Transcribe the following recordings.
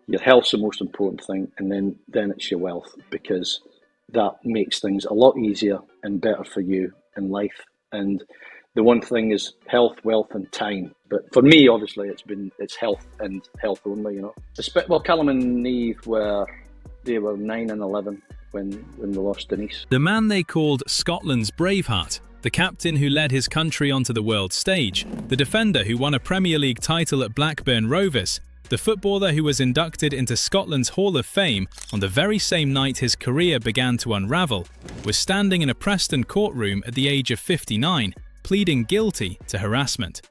Your health's the most important thing, and then it's your wealth, because that makes things a lot easier and better for you in life. And the one thing is health, wealth, and time. But for me, obviously, it's health and health only. You know, well, Callum and Eve were 9 and 11 when we lost Denise. The man they called Scotland's Braveheart, the captain who led his country onto the world stage, the defender who won a Premier League title at Blackburn Rovers, the footballer who was inducted into Scotland's Hall of Fame on the very same night his career began to unravel, was standing in a Preston courtroom at the age of 59, pleading guilty to harassment.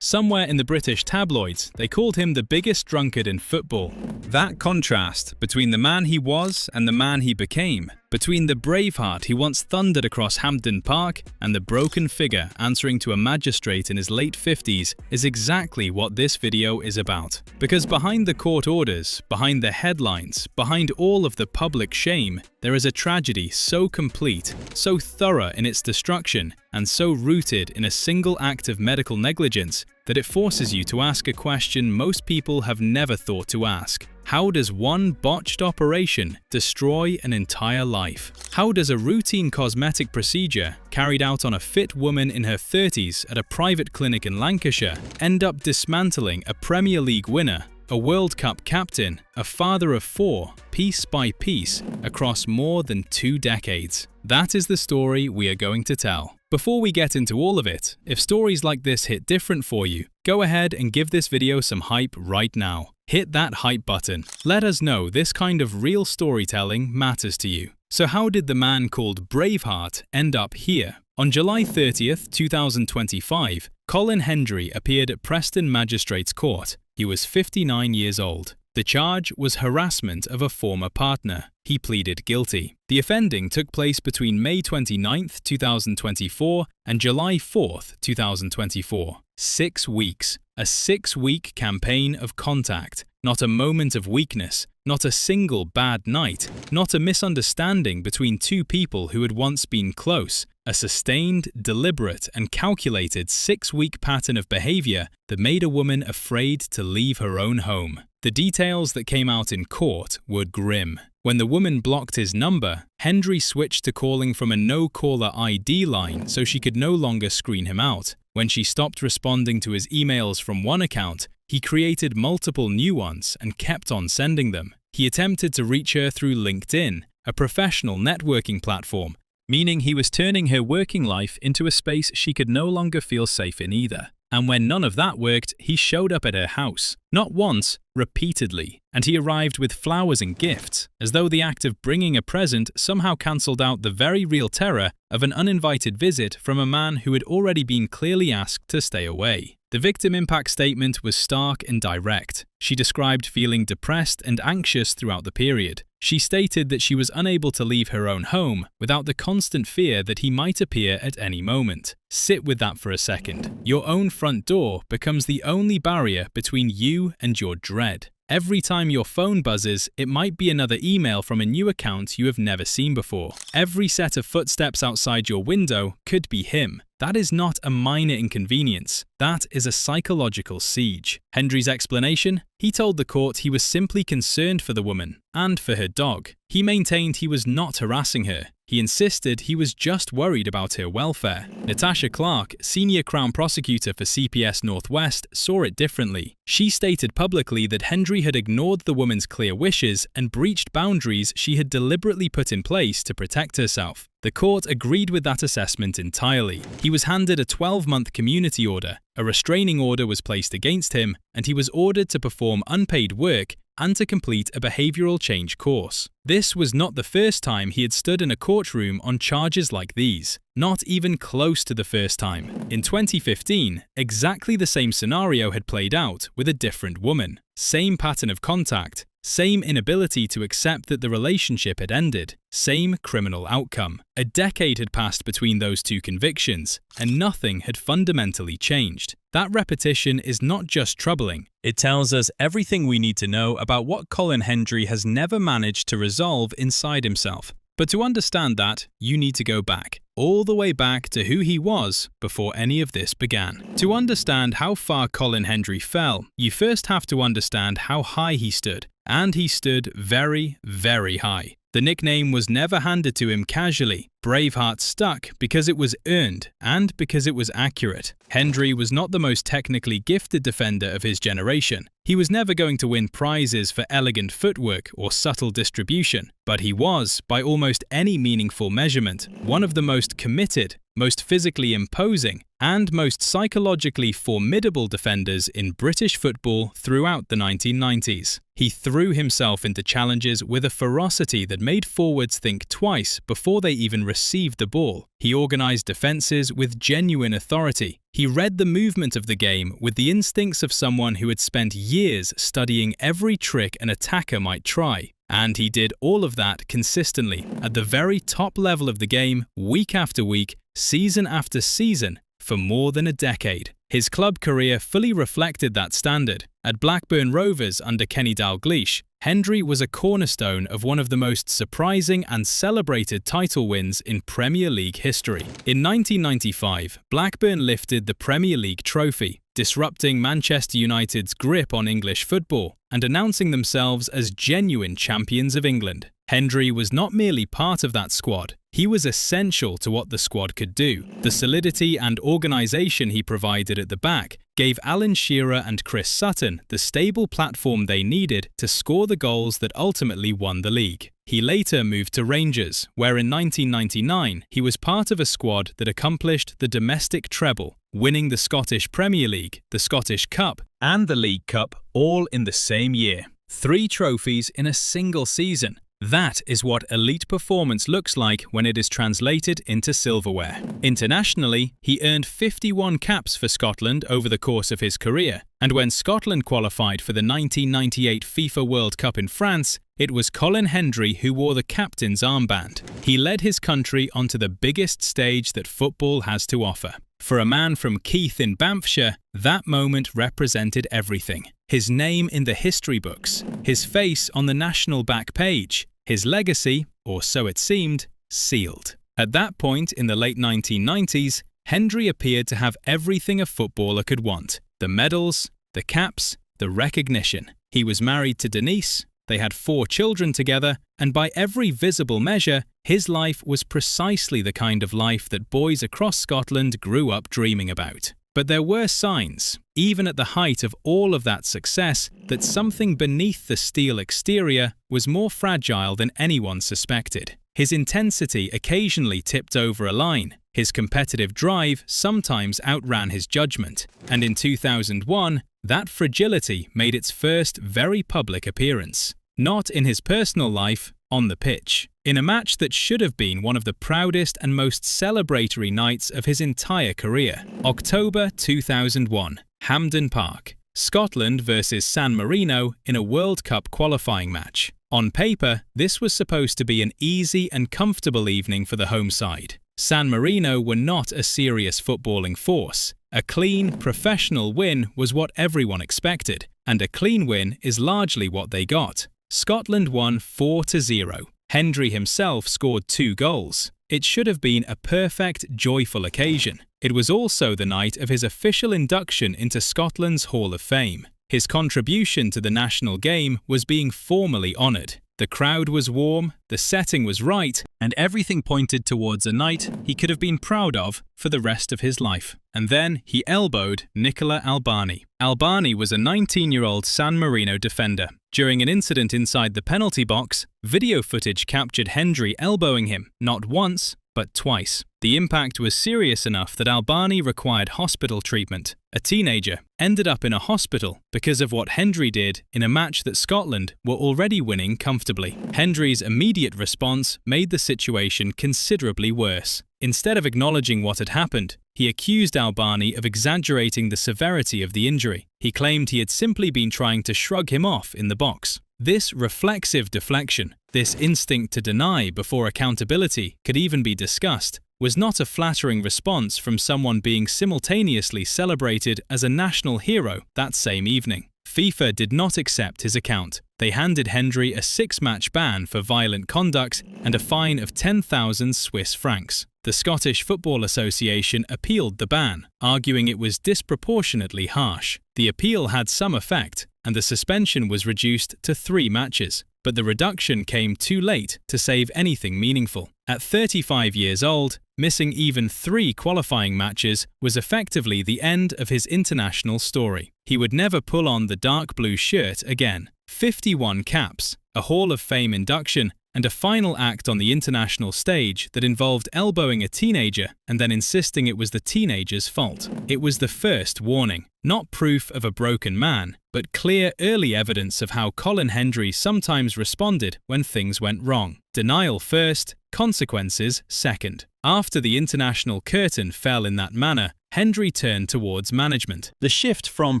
Somewhere in the British tabloids, they called him the biggest drunkard in football. That contrast between the man he was and the man he became, between the Braveheart he once thundered across Hampden Park and the broken figure answering to a magistrate in his late 50s, is exactly what this video is about. Because behind the court orders, behind the headlines, behind all of the public shame, there is a tragedy so complete, so thorough in its destruction, and so rooted in a single act of medical negligence that it forces you to ask a question most people have never thought to ask. How does one botched operation destroy an entire life? How does a routine cosmetic procedure carried out on a fit woman in her 30s at a private clinic in Lancashire end up dismantling a Premier League winner, a World Cup captain, a father of 4, piece by piece, across more than 2 decades? That is the story we are going to tell. Before we get into all of it, if stories like this hit different for you, go ahead and give this video some hype right now. Hit that hype button. Let us know this kind of real storytelling matters to you. So how did the man called Braveheart end up here? On July 30th, 2025, Colin Hendry appeared at Preston Magistrates Court. He was 59 years old. The charge was harassment of a former partner. He pleaded guilty. The offending took place between May 29th, 2024 and July 4th, 2024. 6 weeks. A 6-week campaign of contact. Not a moment of weakness. Not a single bad night. Not a misunderstanding between 2 people who had once been close. A sustained, deliberate, and calculated 6-week pattern of behavior that made a woman afraid to leave her own home. The details that came out in court were grim. When the woman blocked his number, Hendry switched to calling from a no-caller ID line so she could no longer screen him out. When she stopped responding to his emails from one account, he created multiple new ones and kept on sending them. He attempted to reach her through LinkedIn, a professional networking platform, meaning he was turning her working life into a space she could no longer feel safe in either. And when none of that worked, he showed up at her house. Not once, repeatedly. And he arrived with flowers and gifts, as though the act of bringing a present somehow cancelled out the very real terror of an uninvited visit from a man who had already been clearly asked to stay away. The victim impact statement was stark and direct. She described feeling depressed and anxious throughout the period. She stated that she was unable to leave her own home without the constant fear that he might appear at any moment. Sit with that for a second. Your own front door becomes the only barrier between you and your dread. Every time your phone buzzes, it might be another email from a new account you have never seen before. Every set of footsteps outside your window could be him. That is not a minor inconvenience. That is a psychological siege. Hendry's explanation? He told the court he was simply concerned for the woman and for her dog. He maintained he was not harassing her. He insisted he was just worried about her welfare. Natasha Clark, senior Crown prosecutor for CPS Northwest, saw it differently. She stated publicly that Hendry had ignored the woman's clear wishes and breached boundaries she had deliberately put in place to protect herself. The court agreed with that assessment entirely. He was handed a 12-month community order, a restraining order was placed against him, and he was ordered to perform unpaid work and to complete a behavioural change course. This was not the first time he had stood in a courtroom on charges like these. Not even close to the first time. In 2015, exactly the same scenario had played out with a different woman. Same pattern of contact. Same inability to accept that the relationship had ended. Same criminal outcome. A decade had passed between those 2 convictions, and nothing had fundamentally changed. That repetition is not just troubling, it tells us everything we need to know about what Colin Hendry has never managed to resolve inside himself. But to understand that, you need to go back, all the way back to who he was before any of this began. To understand how far Colin Hendry fell, you first have to understand how high he stood and he stood very, very high. The nickname was never handed to him casually. Braveheart stuck because it was earned and because it was accurate. Hendry was not the most technically gifted defender of his generation. He was never going to win prizes for elegant footwork or subtle distribution, but he was, by almost any meaningful measurement, one of the most committed, most physically imposing, and most psychologically formidable defenders in British football throughout the 1990s. He threw himself into challenges with a ferocity that made forwards think twice before they even received the ball. He organised defences with genuine authority. He read the movement of the game with the instincts of someone who had spent years studying every trick an attacker might try. And he did all of that consistently, at the very top level of the game, week after week, season after season, for more than a decade. His club career fully reflected that standard. At Blackburn Rovers under Kenny Dalglish, Hendry was a cornerstone of one of the most surprising and celebrated title wins in Premier League history. In 1995, Blackburn lifted the Premier League trophy, disrupting Manchester United's grip on English football and announcing themselves as genuine champions of England. Hendry was not merely part of that squad, he was essential to what the squad could do. The solidity and organisation he provided at the back gave Alan Shearer and Chris Sutton the stable platform they needed to score the goals that ultimately won the league. He later moved to Rangers, where in 1999 he was part of a squad that accomplished the domestic treble, winning the Scottish Premier League, the Scottish Cup, and the League Cup all in the same year. 3 trophies in a single season. That is what elite performance looks like when it is translated into silverware. Internationally, he earned 51 caps for Scotland over the course of his career, and when Scotland qualified for the 1998 FIFA World Cup in France, it was Colin Hendry who wore the captain's armband. He led his country onto the biggest stage that football has to offer. For a man from Keith in Banffshire, that moment represented everything. His name in the history books, his face on the national back page, his legacy, or so it seemed, sealed. At that point in the late 1990s, Hendry appeared to have everything a footballer could want: the medals, the caps, the recognition. He was married to Denise, they had 4 children together, and by every visible measure, his life was precisely the kind of life that boys across Scotland grew up dreaming about. But there were signs, even at the height of all of that success, that something beneath the steel exterior was more fragile than anyone suspected. His intensity occasionally tipped over a line. His competitive drive sometimes outran his judgment. And in 2001, that fragility made its first very public appearance. Not in his personal life, on the pitch. In a match that should have been one of the proudest and most celebratory nights of his entire career. October 2001, Hampden Park. Scotland versus San Marino in a World Cup qualifying match. On paper, this was supposed to be an easy and comfortable evening for the home side. San Marino were not a serious footballing force. A clean, professional win was what everyone expected, and a clean win is largely what they got. Scotland won 4-0. Hendry himself scored 2 goals. It should have been a perfect, joyful occasion. It was also the night of his official induction into Scotland's Hall of Fame. His contribution to the national game was being formally honoured. The crowd was warm, the setting was right, and everything pointed towards a night he could have been proud of for the rest of his life. And then he elbowed Nicola Albani. Albani was a 19-year-old San Marino defender. During an incident inside the penalty box, video footage captured Hendry elbowing him, not once, but twice. The impact was serious enough that Albani required hospital treatment. A teenager ended up in a hospital because of what Hendry did in a match that Scotland were already winning comfortably. Hendry's immediate response made the situation considerably worse. Instead of acknowledging what had happened, he accused Albani of exaggerating the severity of the injury. He claimed he had simply been trying to shrug him off in the box. This reflexive deflection, this instinct to deny before accountability could even be discussed, was not a flattering response from someone being simultaneously celebrated as a national hero that same evening. FIFA did not accept his account. They handed Hendry a 6-match ban for violent conduct and a fine of 10,000 Swiss francs. The Scottish Football Association appealed the ban, arguing it was disproportionately harsh. The appeal had some effect. and the suspension was reduced to 3 matches. But the reduction came too late to save anything meaningful. At 35 years old, missing even 3 qualifying matches was effectively the end of his international story. He would never pull on the dark blue shirt again. 51 caps, a Hall of Fame induction, and a final act on the international stage that involved elbowing a teenager and then insisting it was the teenager's fault. It was the first warning, not proof of a broken man, but clear early evidence of how Colin Hendry sometimes responded when things went wrong. Denial first, consequences second. After the international curtain fell in that manner, Hendry turned towards management. The shift from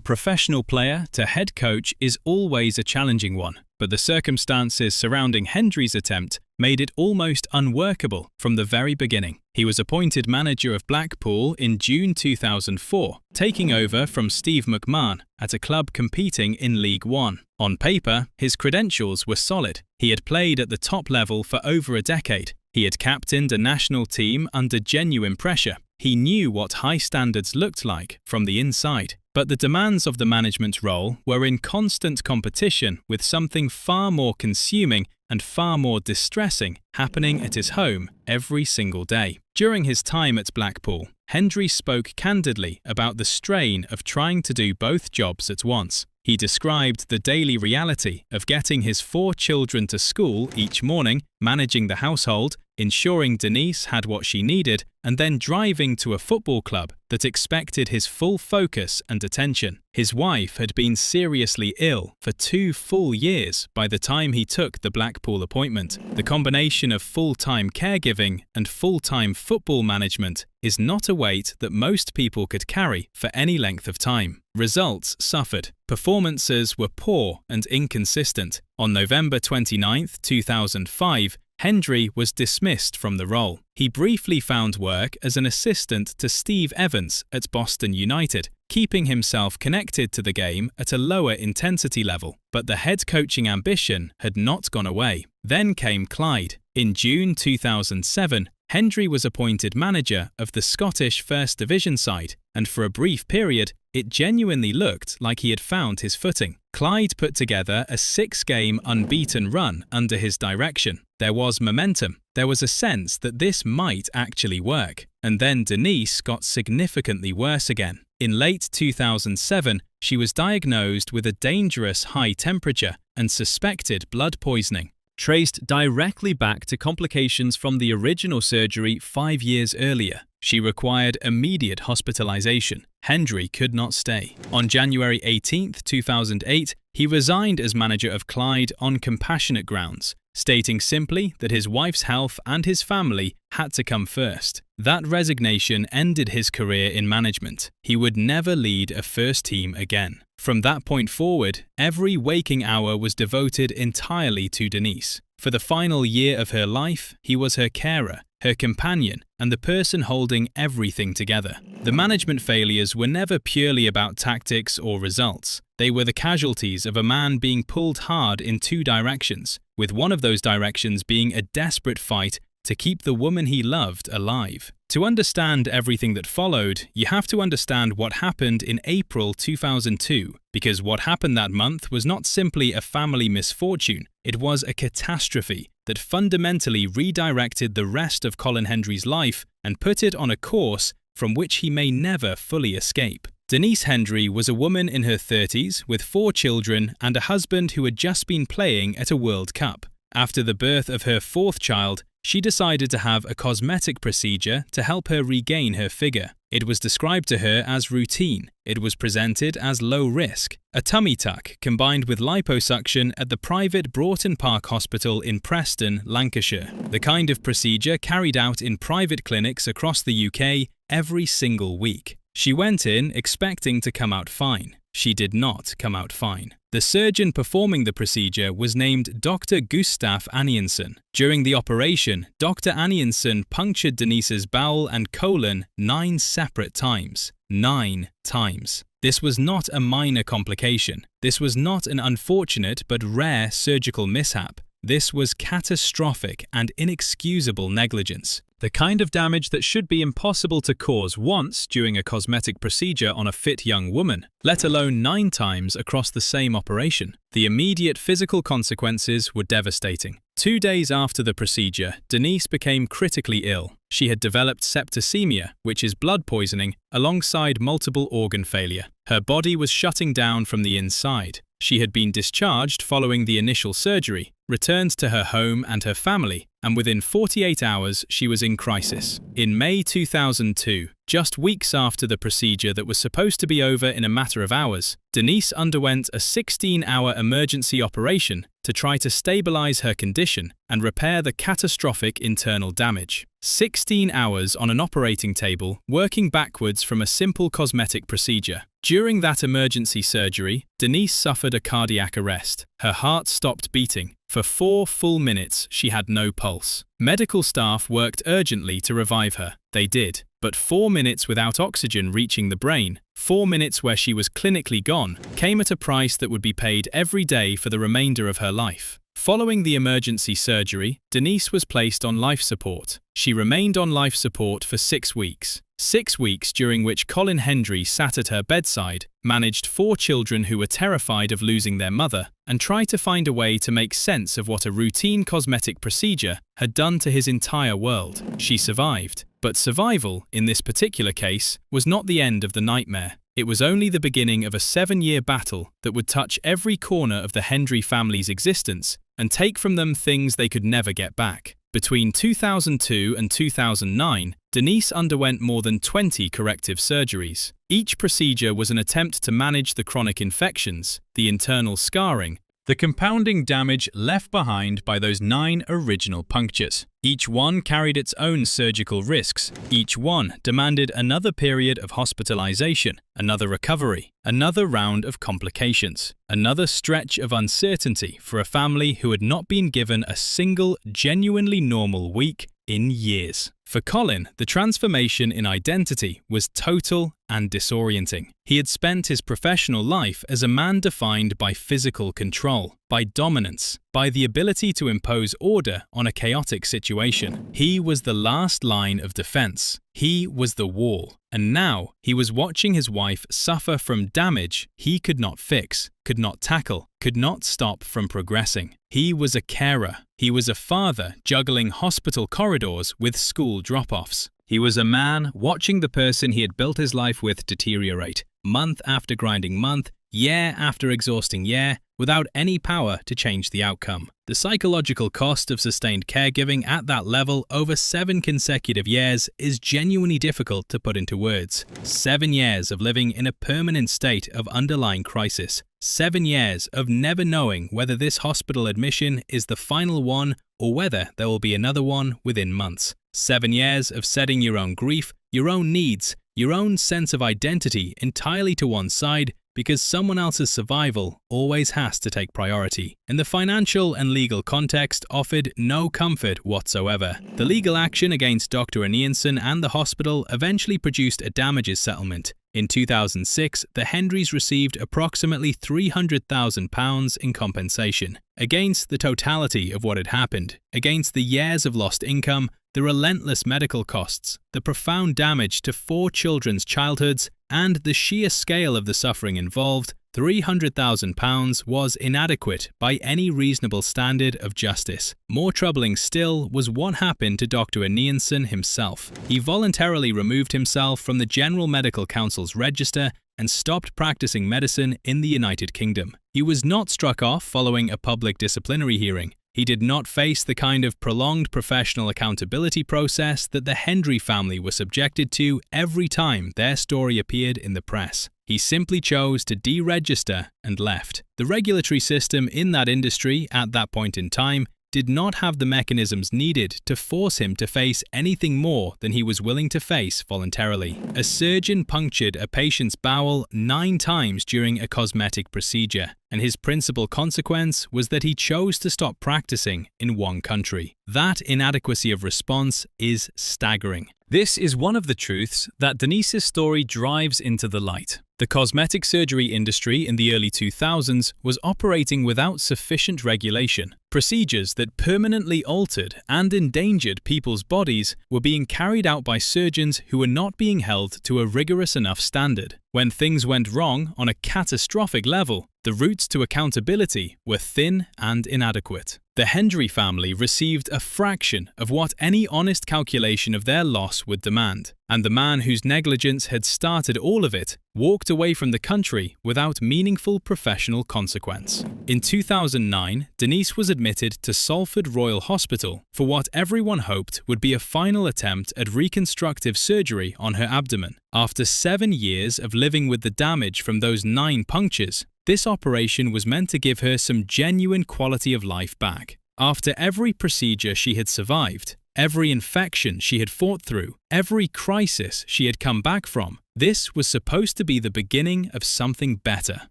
professional player to head coach is always a challenging one, but the circumstances surrounding Hendry's attempt made it almost unworkable from the very beginning. He was appointed manager of Blackpool in June 2004, taking over from Steve McMahon at a club competing in League One. On paper, his credentials were solid. He had played at the top level for over a decade. He had captained a national team under genuine pressure. He knew what high standards looked like from the inside. But the demands of the management role were in constant competition with something far more consuming and far more distressing happening at his home every single day. During his time at Blackpool, Hendry spoke candidly about the strain of trying to do both jobs at once. He described the daily reality of getting his 4 children to school each morning, managing the household, ensuring Denise had what she needed, and then driving to a football club that expected his full focus and attention. His wife had been seriously ill for 2 full years by the time he took the Blackpool appointment. The combination of full-time caregiving and full-time football management is not a weight that most people could carry for any length of time. Results suffered. Performances were poor and inconsistent. On November 29, 2005, Hendry was dismissed from the role. He briefly found work as an assistant to Steve Evans at Boston United, keeping himself connected to the game at a lower intensity level. But the head coaching ambition had not gone away. Then came Clyde. In June 2007, Hendry was appointed manager of the Scottish First Division side, and for a brief period, it genuinely looked like he had found his footing. Clyde put together a 6-game unbeaten run under his direction. There was momentum. There was a sense that this might actually work. And then Denise got significantly worse again. In late 2007, she was diagnosed with a dangerous high temperature and suspected blood poisoning, traced directly back to complications from the original surgery 5 years earlier. She required immediate hospitalization. Hendry could not stay. On January 18, 2008, he resigned as manager of Clyde on compassionate grounds, stating simply that his wife's health and his family had to come first. That resignation ended his career in management. He would never lead a first team again. From that point forward, every waking hour was devoted entirely to Denise. For the final year of her life, he was her carer, her companion, and the person holding everything together. The management failures were never purely about tactics or results. They were the casualties of a man being pulled hard in 2 directions, with one of those directions being a desperate fight to keep the woman he loved alive. To understand everything that followed, you have to understand what happened in April 2002, because what happened that month was not simply a family misfortune, it was a catastrophe that fundamentally redirected the rest of Colin Hendry's life and put it on a course from which he may never fully escape. Denise Hendry was a woman in her 30s with 4 children and a husband who had just been playing at a World Cup. After the birth of her 4th child, she decided to have a cosmetic procedure to help her regain her figure. It was described to her as routine. It was presented as low risk. A tummy tuck combined with liposuction at the private Hampden Park hospital in Preston, Lancashire. The kind of procedure carried out in private clinics across the UK every single week. She went in expecting to come out fine. She did not come out fine. The surgeon performing the procedure was named Dr. Gustaf Aniensen. During the operation, Dr. Aniensen punctured Denise's bowel and colon 9 separate times. 9 times. This was not a minor complication. This was not an unfortunate but rare surgical mishap. This was catastrophic and inexcusable negligence. The kind of damage that should be impossible to cause once during a cosmetic procedure on a fit young woman, let alone 9 times across the same operation. The immediate physical consequences were devastating. 2 days after the procedure, Denise became critically ill. She had developed septicemia, which is blood poisoning, alongside multiple organ failure. Her body was shutting down from the inside. She had been discharged following the initial surgery, returned to her home and her family, and within 48 hours she was in crisis. In May 2002, just weeks after the procedure that was supposed to be over in a matter of hours, Denise underwent a 16-hour emergency operation to try to stabilize her condition and repair the catastrophic internal damage. 16 hours on an operating table, working backwards from a simple cosmetic procedure. During that emergency surgery, Denise suffered a cardiac arrest. Her heart stopped beating. For 4 full minutes, she had no pulse. Medical staff worked urgently to revive her. They did. But 4 minutes without oxygen reaching the brain, 4 minutes where she was clinically gone, came at a price that would be paid every day for the remainder of her life. Following the emergency surgery, Denise was placed on life support. She remained on life support for 6 weeks. 6 weeks during which Colin Hendry sat at her bedside, managed 4 children who were terrified of losing their mother, and tried to find a way to make sense of what a routine cosmetic procedure had done to his entire world. She survived. But survival, in this particular case, was not the end of the nightmare. It was only the beginning of a 7-year battle that would touch every corner of the Hendry family's existence and take from them things they could never get back. Between 2002 and 2009, Denise underwent more than 20 corrective surgeries. Each procedure was an attempt to manage the chronic infections, the internal scarring, the compounding damage left behind by those 9 original punctures. Each one carried its own surgical risks. Each one demanded another period of hospitalization, another recovery, another round of complications, another stretch of uncertainty for a family who had not been given a single genuinely normal week in years. For Colin, the transformation in identity was total and disorienting. He had spent his professional life as a man defined by physical control, by dominance, by the ability to impose order on a chaotic situation. He was the last line of defense. He was the wall. And now he was watching his wife suffer from damage he could not fix, could not tackle, could not stop from progressing. He was a carer. He was a father juggling hospital corridors with school drop-offs. He was a man watching the person he had built his life with deteriorate, month after grinding month, year after exhausting year, without any power to change the outcome. The psychological cost of sustained caregiving at that level over 7 consecutive years is genuinely difficult to put into words. 7 years of living in a permanent state of underlying crisis. 7 years of never knowing whether this hospital admission is the final one or whether there will be another one within months. 7 years of setting your own grief, your own needs, your own sense of identity entirely to one side because someone else's survival always has to take priority. And the financial and legal context offered no comfort whatsoever. The legal action against Dr. Anianson and the hospital eventually produced a damages settlement. In 2006, the Hendrys received approximately £300,000 in compensation. Against the totality of what had happened, against the years of lost income, the relentless medical costs, the profound damage to 4 children's childhoods, and the sheer scale of the suffering involved, £300,000 was inadequate by any reasonable standard of justice. More troubling still was what happened to Dr. Anianson himself. He voluntarily removed himself from the General Medical Council's register and stopped practicing medicine in the United Kingdom. He was not struck off following a public disciplinary hearing. He did not face the kind of prolonged professional accountability process that the Hendry family were subjected to every time their story appeared in the press. He simply chose to deregister and left. The regulatory system in that industry at that point in time did not have the mechanisms needed to force him to face anything more than he was willing to face voluntarily. A surgeon punctured a patient's bowel 9 times during a cosmetic procedure, and his principal consequence was that he chose to stop practicing in one country. That inadequacy of response is staggering. This is one of the truths that Denise's story drives into the light. The cosmetic surgery industry in the early 2000s was operating without sufficient regulation. Procedures that permanently altered and endangered people's bodies were being carried out by surgeons who were not being held to a rigorous enough standard. When things went wrong on a catastrophic level, the routes to accountability were thin and inadequate. The Hendry family received a fraction of what any honest calculation of their loss would demand, and the man whose negligence had started all of it walked away from the country without meaningful professional consequence. In 2009, Denise was admitted to Salford Royal Hospital for what everyone hoped would be a final attempt at reconstructive surgery on her abdomen. After 7 years of living with the damage from those 9 punctures, this operation was meant to give her some genuine quality of life back. After every procedure she had survived, every infection she had fought through, every crisis she had come back from, this was supposed to be the beginning of something better.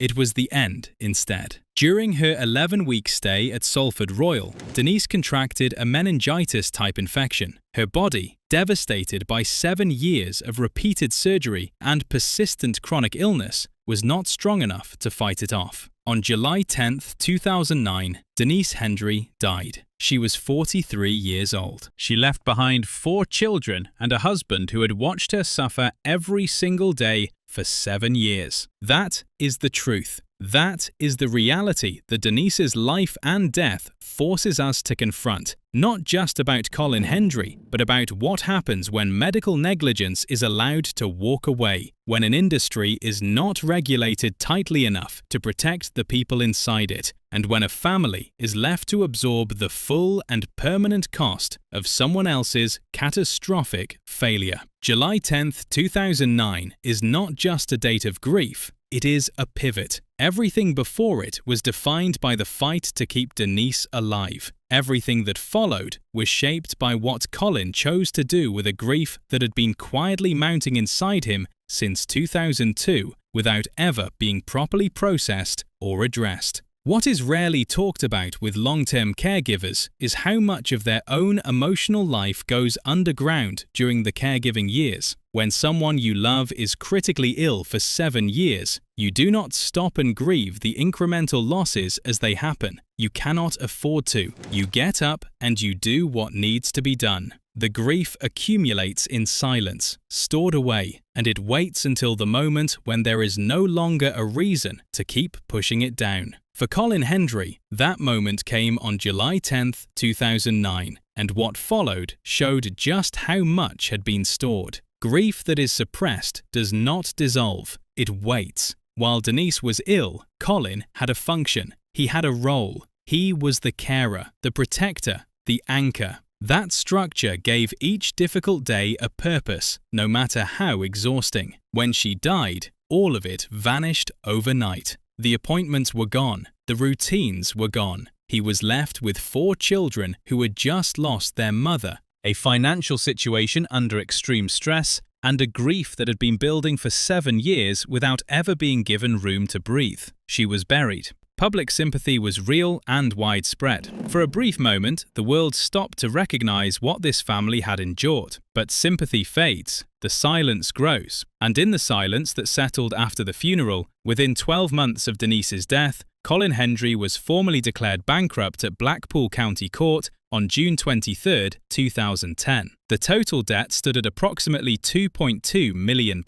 It was the end instead. During her 11-week stay at Salford Royal, Denise contracted a meningitis-type infection. Her body, devastated by 7 years of repeated surgery and persistent chronic illness, was not strong enough to fight it off. On July 10, 2009, Denise Hendry died. She was 43 years old. She left behind 4 children and a husband who had watched her suffer every single day for 7 years. That is the truth. That is the reality that Denise's life and death forces us to confront, not just about Colin Hendry, but about what happens when medical negligence is allowed to walk away, when an industry is not regulated tightly enough to protect the people inside it, and when a family is left to absorb the full and permanent cost of someone else's catastrophic failure. July 10, 2009 is not just a date of grief, it is a pivot. Everything before it was defined by the fight to keep Denise alive. Everything that followed was shaped by what Colin chose to do with a grief that had been quietly mounting inside him since 2002 without ever being properly processed or addressed. What is rarely talked about with long-term caregivers is how much of their own emotional life goes underground during the caregiving years. When someone you love is critically ill for 7 years, you do not stop and grieve the incremental losses as they happen. You cannot afford to. You get up and you do what needs to be done. The grief accumulates in silence, stored away, and it waits until the moment when there is no longer a reason to keep pushing it down. For Colin Hendry, that moment came on July 10, 2009, and what followed showed just how much had been stored. Grief that is suppressed does not dissolve, it waits. While Denise was ill, Colin had a function. He had a role. He was the carer, the protector, the anchor. That structure gave each difficult day a purpose, no matter how exhausting. When she died, all of it vanished overnight. The appointments were gone. The routines were gone. He was left with 4 children who had just lost their mother, a financial situation under extreme stress, and a grief that had been building for 7 years without ever being given room to breathe. She was buried. Public sympathy was real and widespread. For a brief moment, the world stopped to recognize what this family had endured. But sympathy fades, the silence grows, and in the silence that settled after the funeral, within 12 months of Denise's death, Colin Hendry was formally declared bankrupt at Blackpool County Court on June 23, 2010. The total debt stood at approximately £2.2 million.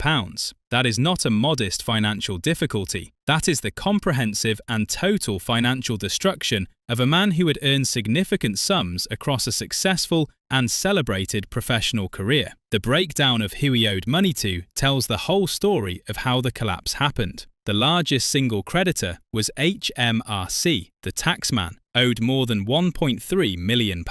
That is not a modest financial difficulty. That is the comprehensive and total financial destruction of a man who had earned significant sums across a successful and celebrated professional career. The breakdown of who he owed money to tells the whole story of how the collapse happened. The largest single creditor was HMRC, the taxman, owed more than £1.3 million.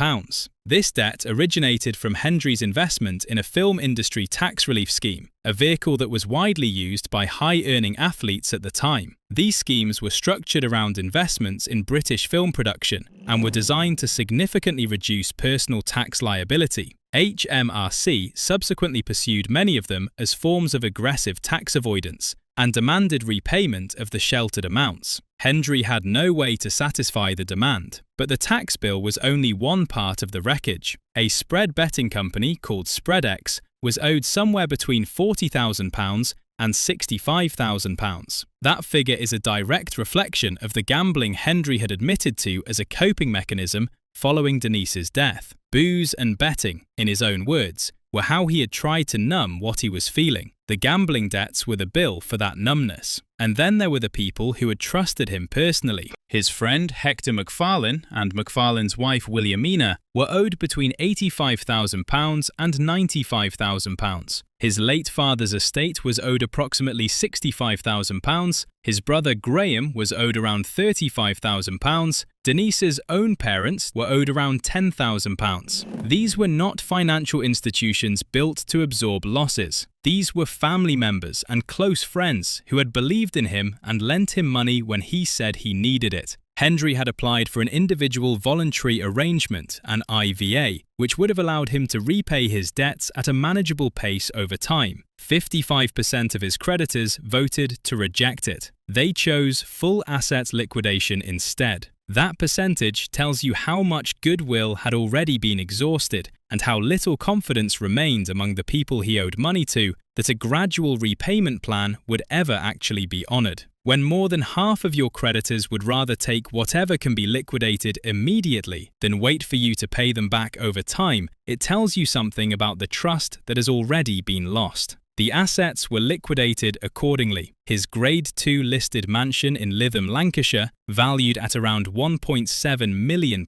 This debt originated from Hendry's investment in a film industry tax relief scheme, a vehicle that was widely used by high-earning athletes at the time. These schemes were structured around investments in British film production and were designed to significantly reduce personal tax liability. HMRC subsequently pursued many of them as forms of aggressive tax avoidance and demanded repayment of the sheltered amounts. Hendry had no way to satisfy the demand, but the tax bill was only one part of the wreckage. A spread betting company called SpreadX was owed somewhere between £40,000 and £65,000. That figure is a direct reflection of the gambling Hendry had admitted to as a coping mechanism following Denise's death. Booze and betting, in his own words, were how he had tried to numb what he was feeling. The gambling debts were the bill for that numbness. And then there were the people who had trusted him personally. His friend Hector McFarlane and McFarlane's wife Williamina were owed between £85,000 and £95,000. His late father's estate was owed approximately £65,000. His brother Graham was owed around £35,000. Denise's own parents were owed around £10,000. These were not financial institutions built to absorb losses. These were family members and close friends who had believed in him and lent him money when he said he needed it. Hendry had applied for an individual voluntary arrangement, an IVA, which would have allowed him to repay his debts at a manageable pace over time. 55% of his creditors voted to reject it. They chose full asset liquidation instead. That percentage tells you how much goodwill had already been exhausted and how little confidence remained among the people he owed money to that a gradual repayment plan would ever actually be honoured. When more than half of your creditors would rather take whatever can be liquidated immediately than wait for you to pay them back over time, it tells you something about the trust that has already been lost. The assets were liquidated accordingly. His Grade 2 listed mansion in Lytham, Lancashire, valued at around £1.7 million,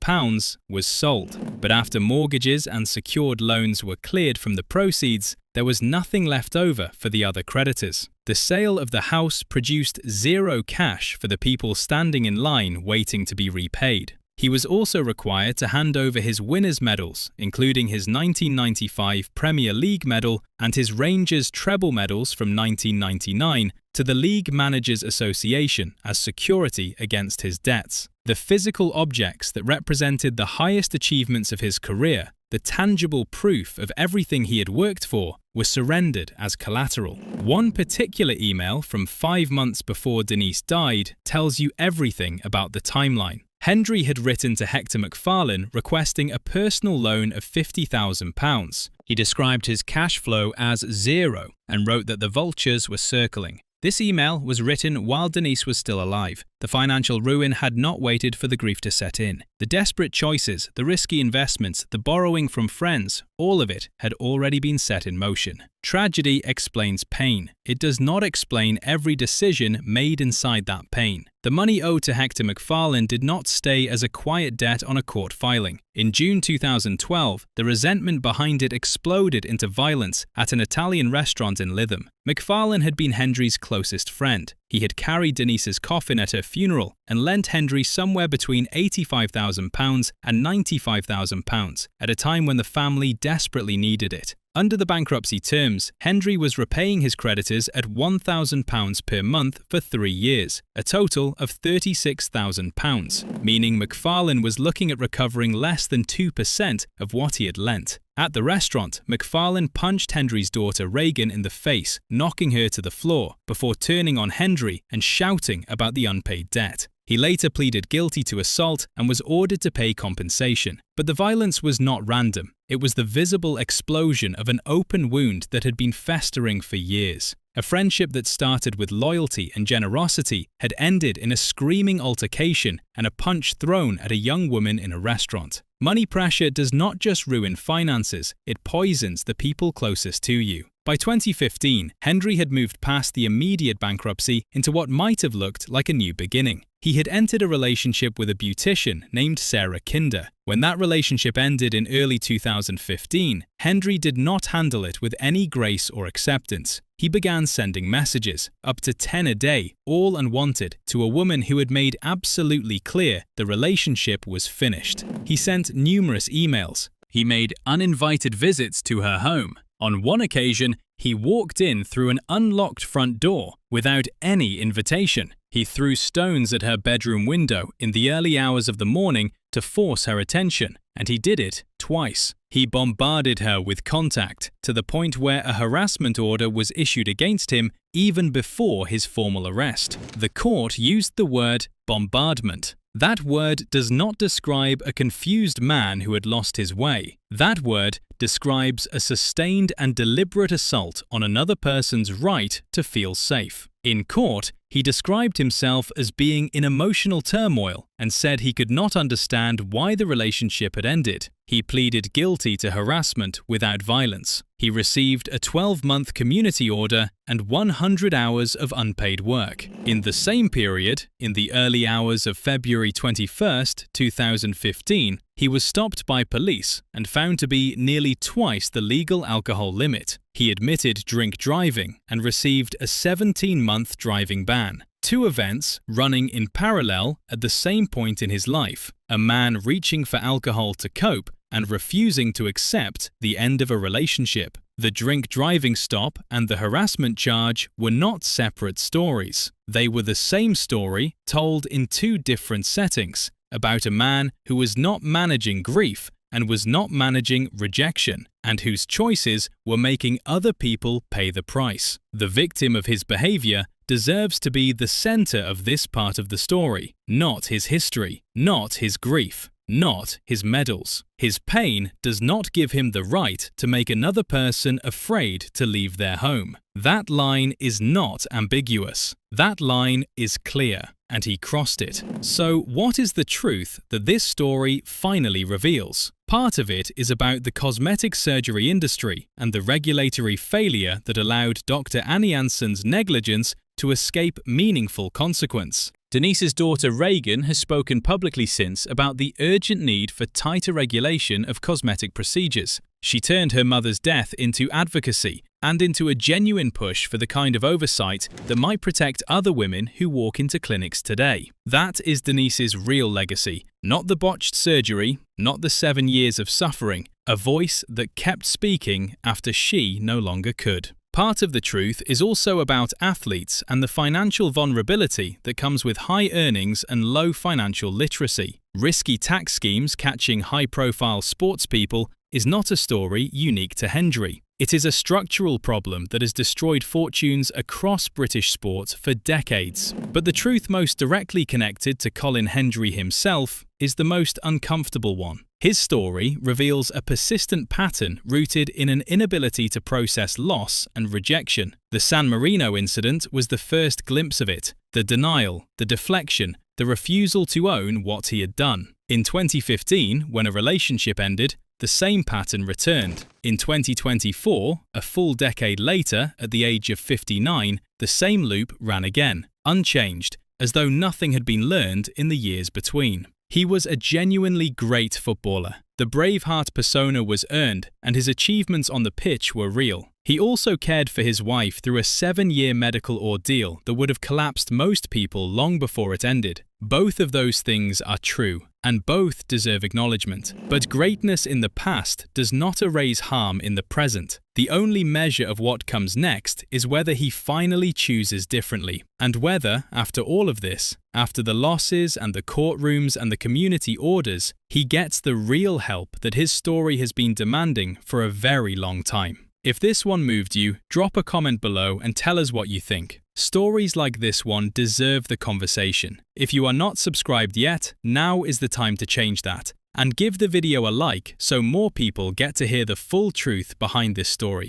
was sold. But after mortgages and secured loans were cleared from the proceeds, there was nothing left over for the other creditors. The sale of the house produced zero cash for the people standing in line waiting to be repaid. He was also required to hand over his winners' medals, including his 1995 Premier League medal and his Rangers treble medals from 1999, to the League Managers Association as security against his debts. The physical objects that represented the highest achievements of his career, the tangible proof of everything he had worked for, were surrendered as collateral. One particular email from 5 months before Denise died tells you everything about the timeline. Hendry had written to Hector McFarlane requesting a personal loan of £50,000. He described his cash flow as zero and wrote that the vultures were circling. This email was written while Denise was still alive. The financial ruin had not waited for the grief to set in. The desperate choices, the risky investments, the borrowing from friends, all of it had already been set in motion. Tragedy explains pain. It does not explain every decision made inside that pain. The money owed to Hector McFarlane did not stay as a quiet debt on a court filing. In June 2012, the resentment behind it exploded into violence at an Italian restaurant in Lytham. McFarlane had been Hendry's closest friend. He had carried Denise's coffin at her funeral and lent Hendry somewhere between £85,000 and £95,000 at a time when the family desperately needed it. Under the bankruptcy terms, Hendry was repaying his creditors at £1,000 per month for 3 years, a total of £36,000, meaning McFarlane was looking at recovering less than 2% of what he had lent. At the restaurant, McFarlane punched Hendry's daughter Reagan in the face, knocking her to the floor, before turning on Hendry and shouting about the unpaid debt. He later pleaded guilty to assault and was ordered to pay compensation. But the violence was not random. It was the visible explosion of an open wound that had been festering for years. A friendship that started with loyalty and generosity had ended in a screaming altercation and a punch thrown at a young woman in a restaurant. Money pressure does not just ruin finances, it poisons the people closest to you. By 2015, Hendry had moved past the immediate bankruptcy into what might have looked like a new beginning. He had entered a relationship with a beautician named Sarah Kinder. When that relationship ended in early 2015, Hendry did not handle it with any grace or acceptance. He began sending messages, up to 10 a day, all unwanted, to a woman who had made absolutely clear the relationship was finished. He sent numerous emails. He made uninvited visits to her home. On one occasion, he walked in through an unlocked front door without any invitation. He threw stones at her bedroom window in the early hours of the morning to force her attention, and he did it twice. He bombarded her with contact, to the point where a harassment order was issued against him even before his formal arrest. The court used the word bombardment. That word does not describe a confused man who had lost his way. That word describes a sustained and deliberate assault on another person's right to feel safe. In court, he described himself as being in emotional turmoil and said he could not understand why the relationship had ended. He pleaded guilty to harassment without violence. He received a 12-month community order and 100 hours of unpaid work. In the same period, in the early hours of February 21, 2015, he was stopped by police and found to be nearly twice the legal alcohol limit. He admitted drink driving and received a 17-month driving ban. Two events running in parallel at the same point in his life: a man reaching for alcohol to cope and refusing to accept the end of a relationship. The drink driving stop and the harassment charge were not separate stories. They were the same story told in two different settings, about a man who was not managing grief and was not managing rejection, and whose choices were making other people pay the price. The victim of his behavior deserves to be the center of this part of the story, not his history, not his grief, not his medals. His pain does not give him the right to make another person afraid to leave their home. That line is not ambiguous. That line is clear, and he crossed it. So what is the truth that this story finally reveals? Part of it is about the cosmetic surgery industry and the regulatory failure that allowed Dr. Annie Anson's negligence to escape meaningful consequence. Denise's daughter Reagan has spoken publicly since about the urgent need for tighter regulation of cosmetic procedures. She turned her mother's death into advocacy and into a genuine push for the kind of oversight that might protect other women who walk into clinics today. That is Denise's real legacy, not the botched surgery, not the 7 years of suffering, a voice that kept speaking after she no longer could. Part of the truth is also about athletes and the financial vulnerability that comes with high earnings and low financial literacy. Risky tax schemes catching high-profile sports people is not a story unique to Hendry. It is a structural problem that has destroyed fortunes across British sport for decades. But the truth most directly connected to Colin Hendry himself is the most uncomfortable one. His story reveals a persistent pattern rooted in an inability to process loss and rejection. The San Marino incident was the first glimpse of it: the denial, the deflection, the refusal to own what he had done. In 2015, when a relationship ended, the same pattern returned. In 2024, a full decade later, at the age of 59, the same loop ran again, unchanged, as though nothing had been learned in the years between. He was a genuinely great footballer. The Braveheart persona was earned, and his achievements on the pitch were real. He also cared for his wife through a 7-year medical ordeal that would have collapsed most people long before it ended. Both of those things are true, and both deserve acknowledgement. But greatness in the past does not erase harm in the present. The only measure of what comes next is whether he finally chooses differently, and whether, after all of this, after the losses and the courtrooms and the community orders, he gets the real help that his story has been demanding for a very long time. If this one moved you, drop a comment below and tell us what you think. Stories like this one deserve the conversation. If you are not subscribed yet, now is the time to change that. And give the video a like so more people get to hear the full truth behind this story.